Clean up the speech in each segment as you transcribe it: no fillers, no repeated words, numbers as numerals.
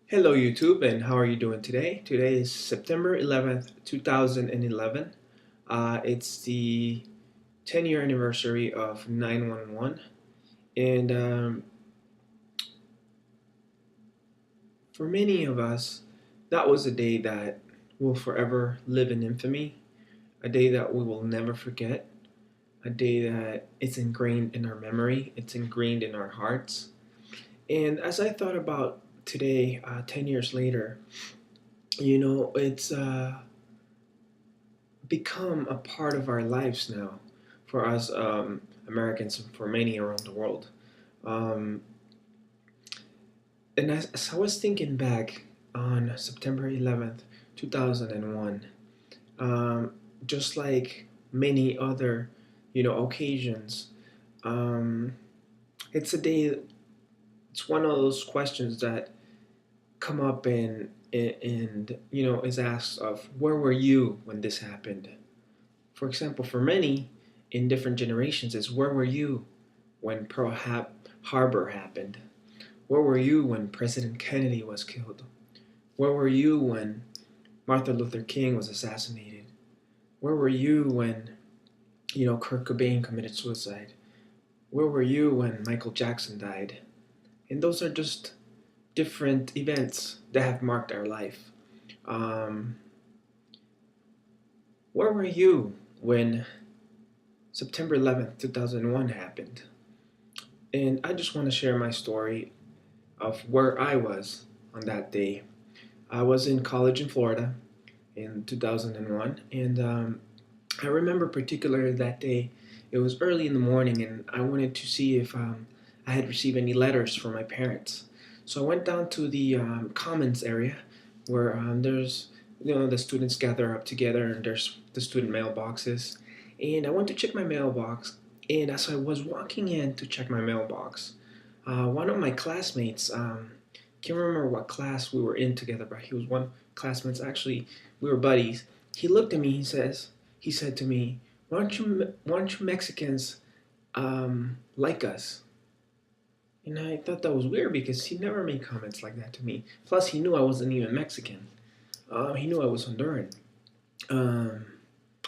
Hello YouTube, and how are you doing today? Today is September 11th, 2011. It's the 10-year anniversary of 911, and for many of us, that was a day that will forever live in infamy, a day that we will never forget, a day that it's ingrained in our memory, it's ingrained in our hearts. And as I thought about today, 10 years later, it's become a part of our lives now for us Americans and for many around the world. Um, and as I was thinking back on September 11th, 2001, um, just like many other, occasions, um, it's a day, it's one of those questions that come up and is asked of where were you when this happened. For example, for many in different generations, is where were you when Harbor happened? Where were you when President Kennedy was killed? Where were you when Martin Luther King was assassinated? Where were you when, Kurt Cobain committed suicide? Where were you when Michael Jackson died? And those are just different events that have marked our life. Um, where were you when September 11th, 2001 happened? And I just want to share my story of where I was on that day. I was in college in Florida in 2001, and I remember particularly that day. It was early in the morning, and I wanted to see if I had received any letters from my parents. So I went down to the commons area where there's the students gather up together, and there's the student mailboxes. And I went to check my mailbox, and as I was walking in to check my mailbox, one of my classmates, can't remember what class we were in together, but he was one classmates. Actually, we were buddies. He looked at me. He said to me, why don't you Mexicans like us?" And I thought that was weird because he never made comments like that to me. Plus, he knew I wasn't even Mexican. He knew I was Honduran. Um,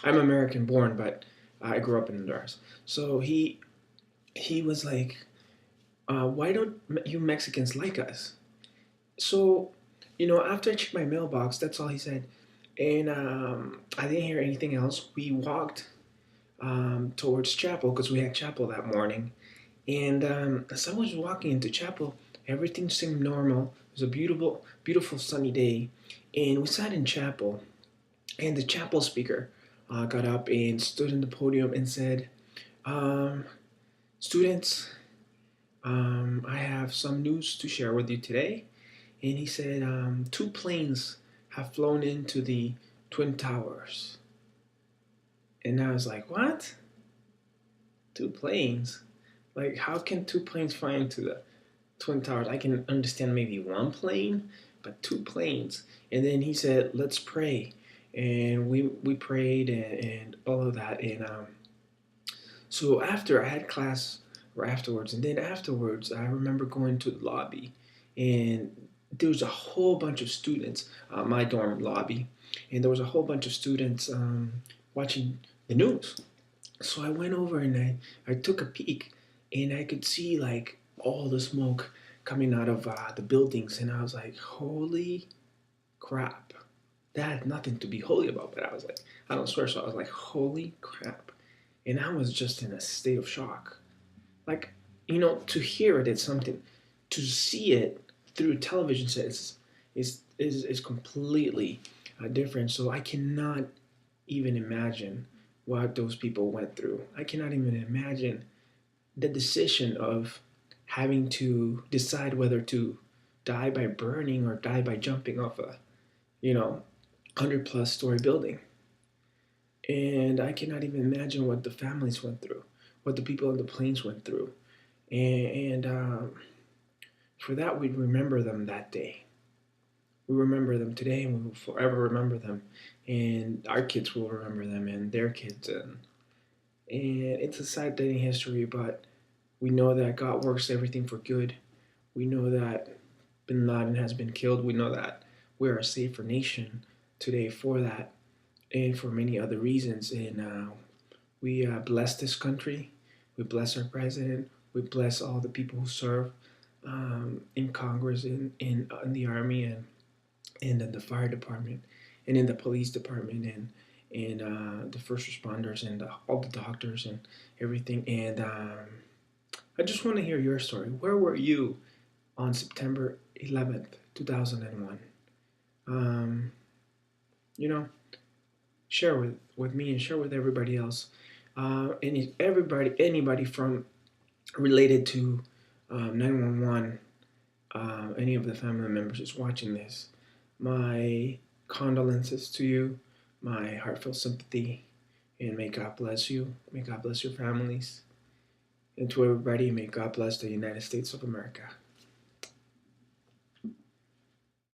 I'm American born, but I grew up in Honduras. So he was like, "Why don't you Mexicans like us?" So, after I checked my mailbox, that's all he said. And I didn't hear anything else. We walked towards chapel because we had chapel that morning. And as I was walking into chapel, everything seemed normal. It was a beautiful, beautiful sunny day. And we sat in chapel, and the chapel speaker got up and stood in the podium and said, um, "Students, I have some news to share with you today." And he said, "Two planes have flown into the Twin Towers." And I was like, "What? Two planes? Like, how can two planes fly into the Twin Towers? I can understand maybe one plane, but two planes." And then he said, "Let's pray." And we prayed and all of that. And so after I had class or afterwards, and then afterwards, I remember going to the lobby, and there was a whole bunch of students, my dorm lobby, and there was a whole bunch of students watching the news. So I went over and I took a peek, and I could see like all the smoke coming out of the buildings, and I was like, "Holy crap!" That had nothing to be holy about, but I was like, I don't swear, so I was like, "Holy crap!" And I was just in a state of shock. Like, to hear it is something, to see it through television sets is completely different. So I cannot even imagine what those people went through. I cannot even imagine the decision of having to decide whether to die by burning or die by jumping off a, 100 plus story building. And I cannot even imagine what the families went through, what the people on the planes went through. And for that, we remember them that day. We remember them today, and we will forever remember them. And our kids will remember them, and their kids. And it's a sad day in history, but we know that God works everything for good. We know that Bin Laden has been killed. We know that we're a safer nation today for that and for many other reasons. And we bless this country. We bless our president. We bless all the people who serve in Congress, in the army, and in the fire department, and in the police department, and the first responders, and all the doctors and everything. And I just want to hear your story. Where were you on September 11th, 2001? Um, you know, share with me and share with everybody else. Anybody from related to 911, any of the family members is watching this, my condolences to you, my heartfelt sympathy, and may God bless you. May God bless your families. And to everybody, may God bless the United States of America.